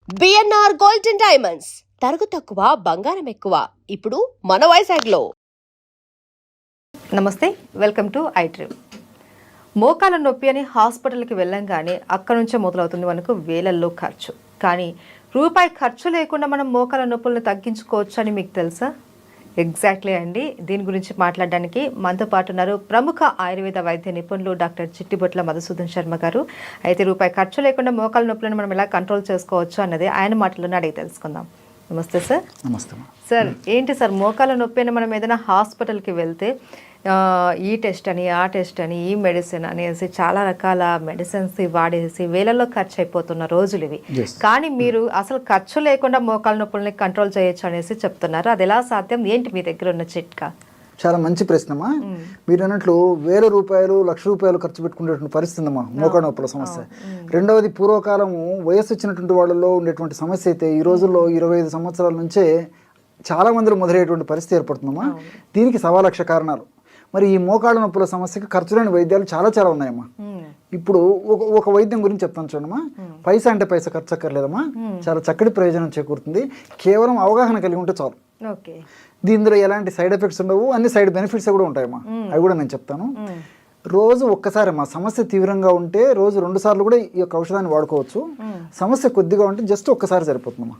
BNR gold and diamonds తరుగు తక్కువ బంగారం ఎక్కువ ఇప్పుడు మన వైజాగ్లో. నమస్తే, వెల్కమ్ టు ఐట్రిప్. మోకాల నొప్పి అని హాస్పిటల్కి వెళ్ళంగానే అక్కడ నుంచే మొదలవుతుంది మనకు వేలల్లో ఖర్చు. కానీ రూపాయి ఖర్చు లేకుండా మనం మోకాల నొప్పులను తగ్గించుకోవచ్చు అని మీకు తెలుసా? ఎగ్జాక్ట్లీ అండి. దీని గురించి మాట్లాడడానికి మనతో పాటు ఉన్నారు ప్రముఖ ఆయుర్వేద వైద్య నిపుణులు డాక్టర్ చిట్టిబొట్ల మధుసూదన్ శర్మ గారు. అయితే రూపాయి ఖర్చు లేకుండా మోకాల నొప్పులను మనం ఎలా కంట్రోల్ చేసుకోవచ్చు అన్నది ఆయన మాటల్లోనే అడిగి తెలుసుకుందాం. నమస్తే సార్. నమస్తే సార్. ఏంటి సార్ మోకాల నొప్పి అని మనం ఏదైనా హాస్పిటల్కి వెళ్తే ఈ టెస్ట్ అని ఆ టెస్ట్ అని ఈ మెడిసిన్ అనేసి చాలా రకాల మెడిసిన్స్ వాడేసి వేలల్లో ఖర్చు అయిపోతున్న రోజులు ఇవి. కానీ మీరు అసలు ఖర్చు లేకుండా మోకాల నొప్పుల్ని కంట్రోల్ చేయొచ్చు అనేసి చెప్తున్నారు. అది ఎలా సాధ్యం? ఏంటి మీ దగ్గర ఉన్న చిట్కా? చాలా మంచి ప్రశ్నమ్మా. మీరు అన్నట్లు ₹1,000 ₹1,00,000 ఖర్చు పెట్టుకునేటువంటి పరిస్థితి అమ్మా మోకాల నొప్పుల సమస్య. రెండవది, పూర్వకాలము వయస్సు వచ్చినటువంటి వాళ్ళలో ఉండేటువంటి సమస్య అయితే ఈ రోజుల్లో 25 సంవత్సరాల నుంచే చాలా మందిలో మొదలయ్యేటువంటి పరిస్థితి ఏర్పడుతుందమ్మా. దీనికి 1,00,000 కారణాలు. మరి ఈ మోకాళ్ళ నొప్పుల సమస్యకి ఖర్చు లేని వైద్యాలు చాలా చాలా ఉన్నాయమ్మా. ఇప్పుడు ఒక వైద్యం గురించి చెప్తాను చూడమ్మా. పైసా అంటే పైసా ఖర్చు అక్కర్లేదమ్మా. చాలా చక్కటి ప్రయోజనం చేకూరుతుంది. కేవలం అవగాహన కలిగి ఉంటే చాలు. దీనిలో ఎలాంటి సైడ్ ఎఫెక్ట్స్ ఉండవు, అన్ని సైడ్ బెనిఫిట్స్ కూడా ఉంటాయమ్మా. అవి కూడా నేను చెప్తాను. రోజు ఒక్కసారి అమ్మా, సమస్య తీవ్రంగా ఉంటే రోజు 2 సార్లు కూడా ఈ యొక్క ఔషధాన్ని వాడుకోవచ్చు. సమస్య కొద్దిగా ఉంటే జస్ట్ ఒక్కసారి సరిపోతుందమ్మా.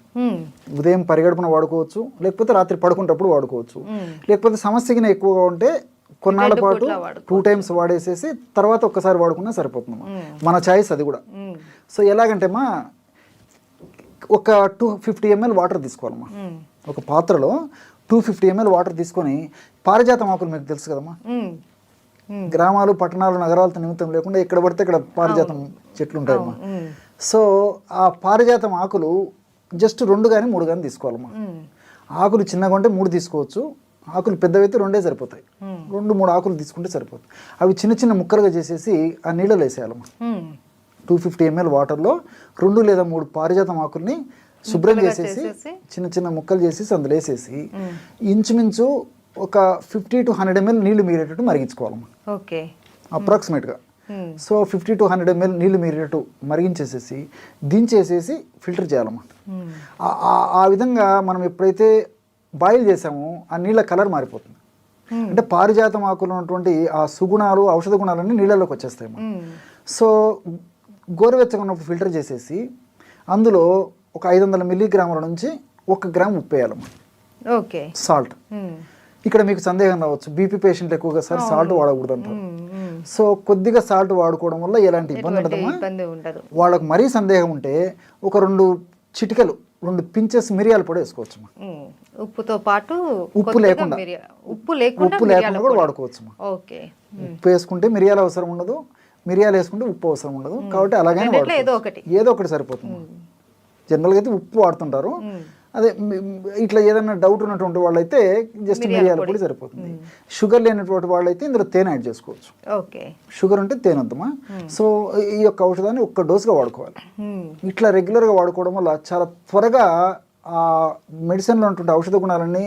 ఉదయం పరిగడుపున వాడుకోవచ్చు, లేకపోతే రాత్రి పడుకునేటప్పుడు వాడుకోవచ్చు. లేకపోతే సమస్యకి ఎక్కువగా ఉంటే కొన్నాళ్ళ పాటు 2 టైమ్స్ వాడేసేసి తర్వాత ఒక్కసారి వాడుకున్నా సరిపోతుందమ్మా. మన చాయిస్ అది కూడా. సో ఎలాగంటే అమ్మా, ఒక 250 ml వాటర్ తీసుకోవాలమ్మా. ఒక పాత్రలో 250 ml వాటర్ తీసుకొని, పారిజాతం ఆకులు మీకు తెలుసు కదమ్మా. గ్రామాలు, పట్టణాలు, నగరాలతో నిమిత్తం లేకుండా ఎక్కడ పడితే ఇక్కడ పారిజాతం చెట్లు ఉంటాయమ్మా. సో ఆ పారిజాతం ఆకులు జస్ట్ 2 కానీ 3 కానీ తీసుకోవాలమ్మా. ఆకులు చిన్నగా ఉంటే 3 తీసుకోవచ్చు, ఆకులు పెద్దవైతే 2 సరిపోతాయి. 2-3 ఆకులు తీసుకుంటే సరిపోతుంది. అవి చిన్న చిన్న ముక్కలుగా చేసేసి ఆ నీళ్ళలో వేసేయాలమ్మా. 250 ml వాటర్లో 2 లేదా 3 పారిజాతం ఆకుల్ని శుభ్రం చేసేసి చిన్న చిన్న ముక్కలు చేసేసి అందులో వేసేసి ఇంచుమించు ఒక 50 to 100 ml నీళ్లు మీరేటట్టు మరిగించుకోవాలమ్మా. అప్రాక్సిమేట్గా. సో 50 to 100 ml నీళ్లు మీరేటట్టు మరిగించేసేసి దించేసేసి ఫిల్టర్ చేయాలమ్మా. ఆ విధంగా మనం ఎప్పుడైతే బాయిల్ చేసామో ఆ నీళ్ళ కలర్ మారిపోతుంది. అంటే పారిజాతం ఆకులు ఉన్నటువంటి ఆ సుగుణాలు, ఔషధ గుణాలన్నీ నీళ్ళలోకి వచ్చేస్తాయి. సో గోరువెచ్చగా ఉన్నప్పుడు ఫిల్టర్ చేసేసి అందులో ఒక 500 మిల్లీగ్రాముల నుంచి 1 గ్రామ్ ఉప్పు వేయాలమ్మా. సాల్ట్. ఇక్కడ మీకు సందేహం రావచ్చు, బీపీ పేషెంట్లు ఎక్కువగా సార్ సాల్ట్ వాడకూడదు అంటారు. సో కొద్దిగా సాల్ట్ వాడుకోవడం వల్ల ఎలాంటి ఇబ్బంది ఉండదమ్మా. వాళ్ళకు మరీ సందేహం ఉంటే ఒక 2 చిటికలు 2 పించెస్ మిరియాల పొడి వేసుకోవచ్చు. ఉప్పుతో పాటు ఉప్పు లేకుండా కూడా వాడుకోవచ్చు. ఉప్పు వేసుకుంటే మిరియాల అవసరం ఉండదు, మిరియాలు వేసుకుంటే ఉప్పు అవసరం ఉండదు. కాబట్టి అలాగే ఏదో ఒకటి సరిపోతుంది. జనరల్గా అయితే ఉప్పు వాడుతుంటారు. అదే ఇట్లా ఏదైనా డౌట్ ఉన్నటువంటి వాళ్ళైతే జస్ట్ మిరియాల పొడి సరిపోతుంది. షుగర్ లేనటువంటి వాళ్ళైతే ఇందులో తేనె యాడ్ చేసుకోవచ్చు. షుగర్ ఉంటే తేనె వద్దమ్మా. సో ఈ యొక్క ఔషధాన్ని 1 డోసుగా వాడుకోవాలి. ఇట్లా రెగ్యులర్గా వాడుకోవడం వల్ల చాలా త్వరగా ఆ మెడిసిన్లో ఉన్నటువంటి ఔషధ గుణాలన్నీ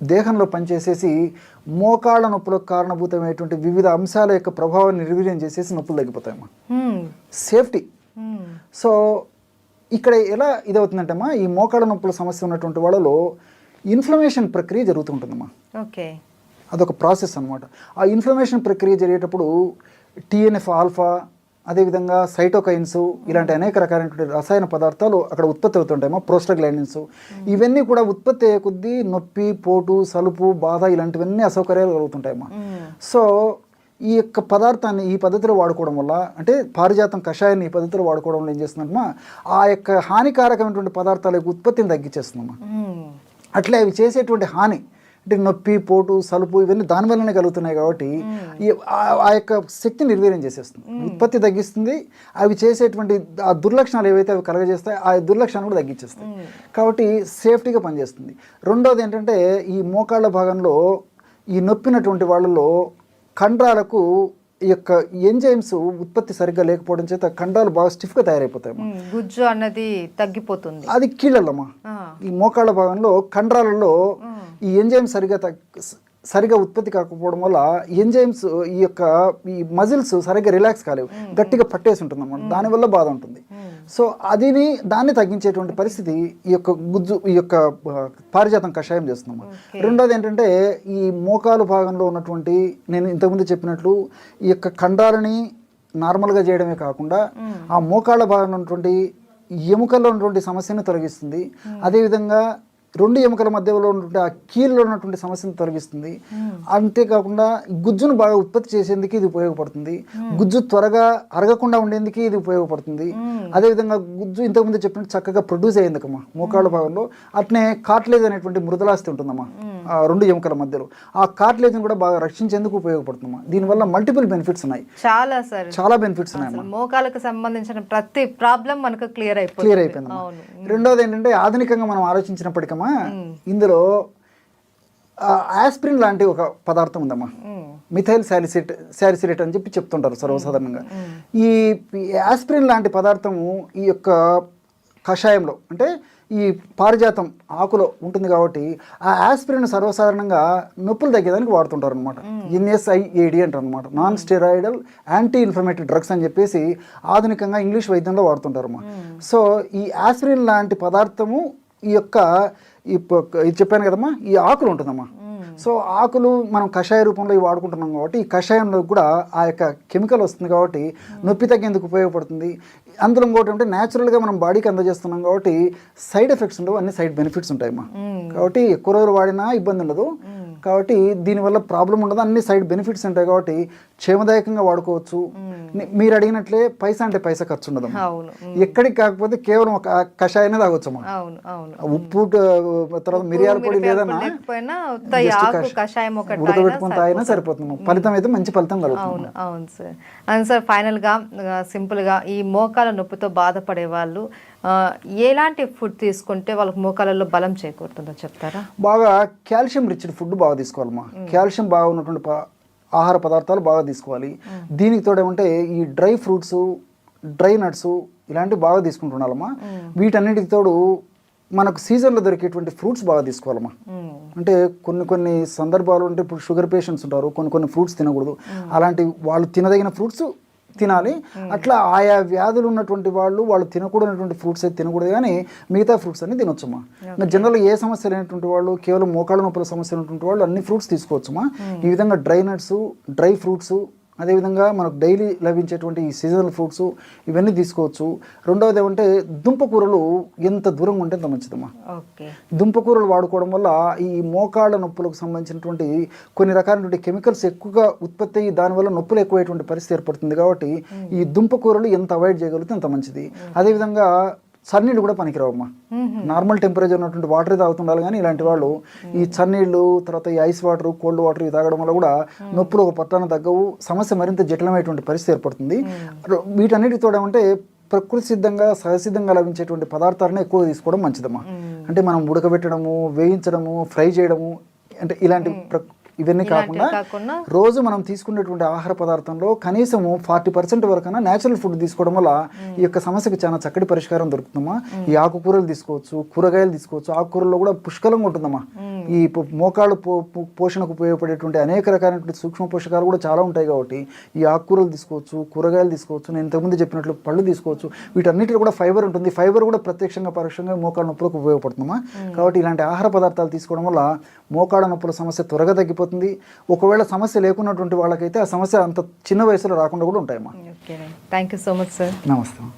దేహంలో పనిచేసేసి మోకాళ్ళ నొప్పులకు కారణభూతమైనటువంటి వివిధ అంశాల యొక్క ప్రభావాన్ని నిర్వీర్యం చేసేసి నొప్పులు తగ్గిపోతాయమ్మా. సేఫ్టీ. సో ఇక్కడ ఎలా ఇదవుతుందంటమ్మా, ఈ మోకాళ్ళ నొప్పుల సమస్య ఉన్నటువంటి వాళ్ళలో ఇన్ఫ్లమేషన్ ప్రక్రియ జరుగుతుంటుందమ్మా. అదొక ప్రాసెస్ అనమాట. ఆ ఇన్ఫ్లమేషన్ ప్రక్రియ జరిగేటప్పుడు TNF ఆల్ఫా, అదేవిధంగా సైటోకైన్స్, ఇలాంటి అనేక రకాలైనటువంటి రసాయన పదార్థాలు అక్కడ ఉత్పత్తి అవుతుంటాయమ్మా. ప్రోస్టాగ్లాండిన్స్, ఇవన్నీ కూడా ఉత్పత్తి అయ్యే కొద్దీ నొప్పి, పోటు, సలుపు, బాధ ఇలాంటివన్నీ అసౌకర్యాలు కలుగుతుంటాయమ్మా. సో ఈ యొక్క పదార్థాన్ని ఈ పద్ధతిలో వాడుకోవడం వల్ల, అంటే పారిజాతం కషాయాన్ని ఈ పద్ధతిలో వాడుకోవడం వల్ల ఏం చేస్తుందమ్మా, ఆ యొక్క హానికారకమైనటువంటి పదార్థాల యొక్క ఉత్పత్తిని తగ్గించేస్తుందమ్మా. అట్లే అవి చేసేటువంటి హాని అంటే నొప్పి, పోటు, సలుపు ఇవన్నీ దానివల్లనే కలుగుతున్నాయి. కాబట్టి ఆ యొక్క శక్తిని నిర్వీర్యం చేసేస్తుంది, ఉత్పత్తి తగ్గిస్తుంది. అవి చేసేటువంటి ఆ దుర్లక్షణాలు ఏవైతే అవి కలగజేస్తాయి ఆ దుర్లక్షణాలు కూడా తగ్గించేస్తాయి. కాబట్టి సేఫ్టీగా పనిచేస్తుంది. రెండోది ఏంటంటే, ఈ మోకాళ్ళ భాగంలో ఈ నొప్పినటువంటి వాళ్ళలో కండరాలకు ఈ యొక్క ఎంజైమ్స్ ఉత్పత్తి సరిగ్గా లేకపోవడం చేత కండరాలు బాగా స్టిఫ్గా తయారైపోతాయి. గుజ్జు అన్నది తగ్గిపోతుంది. అది కీళ్ళమ్మా. ఈ మోకాళ్ళ భాగంలో కండరాలలో ఈ ఎంజైమ్ సరిగ్గా సరిగా ఉత్పత్తి కాకపోవడం వల్ల ఎంజైమ్స్ ఈ మజిల్స్ సరిగ్గా రిలాక్స్ కాలేవు, గట్టిగా పట్టేసి ఉంటుంది అన్నమాట. దానివల్ల బాధ ఉంటుంది. సో దాన్ని తగ్గించేటువంటి పరిస్థితి ఈ యొక్క పారిజాతం కషాయం చేస్తున్నాము. రెండోది ఏంటంటే ఈ మోకాలు భాగంలో ఉన్నటువంటి, నేను ఇంతకుముందు చెప్పినట్లు ఈ యొక్క కండరాలని నార్మల్గా చేయడమే కాకుండా ఆ మోకాళ్ళ భాగంలో ఉన్నటువంటి ఎముకల్లో ఉన్నటువంటి సమస్యను తొలగిస్తుంది. అదేవిధంగా రెండు ఎముకల మధ్యలో ఉన్నటువంటి ఆ కీళ్ళలో ఉన్నటువంటి సమస్యను తొలగిస్తుంది. అంతేకాకుండా గుజ్జును బాగా ఉత్పత్తి చేసేందుకు ఇది ఉపయోగపడుతుంది. గుజ్జు త్వరగా అరగకుండా ఉండేందుకు ఇది ఉపయోగపడుతుంది. అదేవిధంగా గుజ్జు ఇంతకుముందు చెప్పినట్టు చక్కగా ప్రొడ్యూస్ అయ్యేందుకమ్మా మోకాళ్ళ భాగంలో. అట్నే కార్ట్లేజ్ అనేటువంటి మృదులాస్తి ఉంటుందమ్మా ఆ రెండు ఎముకల మధ్యలో. ఆ కార్ట్లేజ్ని కూడా బాగా రక్షించేందుకు ఉపయోగపడుతుందమ్మా. దీనివల్ల మల్టిపుల్ బెనిఫిట్స్ ఉన్నాయి, చాలా బెనిఫిట్స్ ఉన్నాయి. మోకాలకు సంబంధించిన ప్రతి ప్రాబ్లం మనకు క్లియర్ అయిపోయింది. రెండోది ఏంటంటే ఆధునికంగా మనం ఆలోచించినప్పటికమ్మా ఇందులో ఆస్పిరిన్ లాంటి ఒక పదార్థం ఉందమ్మా, మిథైల్ శాలిసిలేట్ అని చెప్పి చెప్తుంటారు సర్వసాధారణంగా. ఈ ఆస్పిరిన్ లాంటి పదార్థము ఈ యొక్క కషాయంలో అంటే ఈ పారిజాతం ఆకులో ఉంటుంది కాబట్టి ఆ ఆస్పిరిన్ సర్వసాధారణంగా నొప్పులు తగ్గేదానికి వాడుతుంటారు అనమాట. NSAID అంటారు అనమాట, non steroidal anti inflammatory drugs అని చెప్పేసి ఆధునికంగా ఇంగ్లీష్ వైద్యంలో వాడుతుంటారమ్మా. సో ఈ ఆస్పిరిన్ లాంటి పదార్థము ఇది చెప్పాను కదమ్మా, ఈ ఆకులు ఉంటుందమ్మా. సో ఆకులు మనం కషాయ రూపంలో ఇవి వాడుకుంటున్నాం కాబట్టి ఈ కషాయంలో కూడా ఆ యొక్క కెమికల్ వస్తుంది కాబట్టి నొప్పి తగ్గేందుకు ఉపయోగపడుతుంది. అందులో ఇంకోటి అంటే న్యాచురల్గా మనం బాడీకి అందజేస్తున్నాం కాబట్టి సైడ్ ఎఫెక్ట్స్ ఉండవు, అన్ని సైడ్ బెనిఫిట్స్ ఉంటాయమ్మా. కాబట్టి ఎక్కువ రోజులు వాడినా ఇబ్బంది ఉండదు, కాబట్టి దీనివల్ల ప్రాబ్లం ఉండదు, అన్ని సైడ్ బెనిఫిట్స్ ఉంటాయి కాబట్టి క్షేమదాయకంగా వాడుకోవచ్చు. మీరు అడిగినట్లే పైసా అంటే పైసా ఖర్చు ఉండదు, ఎక్కడికి కాకపోతే కేవలం ఒక కషాయనే తాగొచ్చమ్మా. ఉప్పు తర్వాత మిరియాల పొడి లేదన్నా ఉడకబెట్టుకుని తాగినా సరిపోతుంది, ఫలితం అయితే మంచి ఫలితం కలుగుతుంది. అవును సార్. అండ్ సార్ ఫైనల్గా సింపుల్గా ఈ మోకాల నొప్పితో బాధపడే వాళ్ళు ఎలాంటి ఫుడ్ తీసుకుంటే వాళ్ళకి మోకాలలో బలం చేకూరుతుందో చెప్తారా? బాగా కాల్షియం రిచ్డ్ ఫుడ్ బాగా తీసుకోవాలమ్మా. కాల్షియం బాగా ఉన్నటువంటి ఆహార పదార్థాలు బాగా తీసుకోవాలి. దీనికి తోడేమంటే ఈ డ్రై ఫ్రూట్స్, డ్రై నట్స్ ఇలాంటివి బాగా తీసుకుంటున్నామా. వీటన్నిటికి తోడు మనకు సీజన్లో దొరికేటువంటి ఫ్రూట్స్ బాగా తీసుకోవాలమ్మా. అంటే కొన్ని సందర్భాలు అంటే ఇప్పుడు షుగర్ పేషెంట్స్ ఉంటారు, కొన్ని ఫ్రూట్స్ తినకూడదు, అలాంటి వాళ్ళు తినదగిన ఫ్రూట్స్ తినాలి. అట్లా ఆయా వ్యాధులు ఉన్నటువంటి వాళ్ళు తినకూడనటువంటి ఫ్రూట్స్ అయితే తినకూడదు, కానీ మిగతా ఫ్రూట్స్ అన్ని తినొచ్చమ్మా. జనరల్గా ఏ సమస్య లేనటువంటి వాళ్ళు, కేవలం మోకాళ్ళ నొప్పుల సమస్య ఉన్నటువంటి వాళ్ళు అన్ని ఫ్రూట్స్ తీసుకోవచ్చమ్మా. ఈ విధంగా డ్రై నట్స్, డ్రై ఫ్రూట్స్, అదేవిధంగా మనకు డైలీ లభించేటువంటి ఈ సీజనల్ ఫ్రూట్స్ ఇవన్నీ తీసుకోవచ్చు. రెండవది ఏమంటే దుంపకూరలు ఎంత దూరంగా ఉంటే అంత మంచిదమ్మా. దుంపకూరలు వాడుకోవడం వల్ల ఈ మోకాళ్ళ నొప్పులకు సంబంధించినటువంటి కొన్ని రకాలైనటువంటి కెమికల్స్ ఎక్కువగా ఉత్పత్తి అయ్యి దానివల్ల నొప్పులు ఎక్కువైనటువంటి పరిస్థితి ఏర్పడుతుంది. కాబట్టి ఈ దుంపకూరలు ఎంత అవాయిడ్ చేయగలిగితే అంత మంచిది. అదేవిధంగా చన్నీళ్ళు కూడా పనికిరావమ్మా. నార్మల్ టెంపరేచర్ ఉన్నటువంటి వాటర్ తాగుతుండాలి, కానీ ఇలాంటి వాళ్ళు ఈ చన్నీళ్ళు, తర్వాత ఈ ఐస్ వాటర్, కోల్డ్ వాటర్ ఇవి తాగడం వల్ల కూడా నొప్పులు ఒక పట్టాన తగ్గవు, సమస్య మరింత జటిలమైనటువంటి పరిస్థితి ఏర్పడుతుంది. వీటన్నిటితో ఏమంటే ప్రకృతి సిద్ధంగా సహసిద్ధంగా లభించేటువంటి పదార్థాలను ఎక్కువ తీసుకోవడం మంచిదమ్మా. అంటే మనం ఉడకబెట్టడము, వేయించడము, ఫ్రై చేయడము అంటే ఇలాంటి ఇవన్నీ కాకుండా రోజు మనం తీసుకునేటువంటి ఆహార పదార్థంలో కనీసము 40% వరకైనా న్యాచురల్ ఫుడ్ తీసుకోవడం వల్ల ఈ యొక్క సమస్యకి చాలా చక్కటి పరిష్కారం దొరుకుతుందమ్మా. ఈ ఆకుకూరలు తీసుకోవచ్చు, కూరగాయలు తీసుకోవచ్చు. ఆకుకూరల్లో కూడా పుష్కలంగా ఉంటుందమ్మా. ఈ మోకాళ్ళ పోషణకు ఉపయోగపడేటువంటి అనేక రకాలైనటువంటి సూక్ష్మ పోషకాలు కూడా చాలా ఉంటాయి కాబట్టి ఈ ఆకుకూరలు తీసుకోవచ్చు, కూరగాయలు తీసుకోవచ్చు. నేను ఇంతకుముందు చెప్పినట్లు పళ్ళు తీసుకోవచ్చు. వీటన్నిటిలో కూడా ఫైబర్ ఉంటుంది. ఫైబర్ కూడా ప్రత్యక్షంగా పరోక్షంగా మోకాళ్ళ నొప్పులకు ఉపయోగపడుతుందమ్మా. కాబట్టి ఇలాంటి ఆహార పదార్థాలు తీసుకోవడం వల్ల మోకాళ్ళ నొప్పుల సమస్య త్వరగా తగ్గిపోతుంది. ఒకవేళ సమస్య లేకున్నటువంటి వాళ్ళకైతే ఆ సమస్య అంత చిన్న వయసులో రాకుండా కూడా ఉంటాయమ్మా. Thank you so much sir. నమస్తే.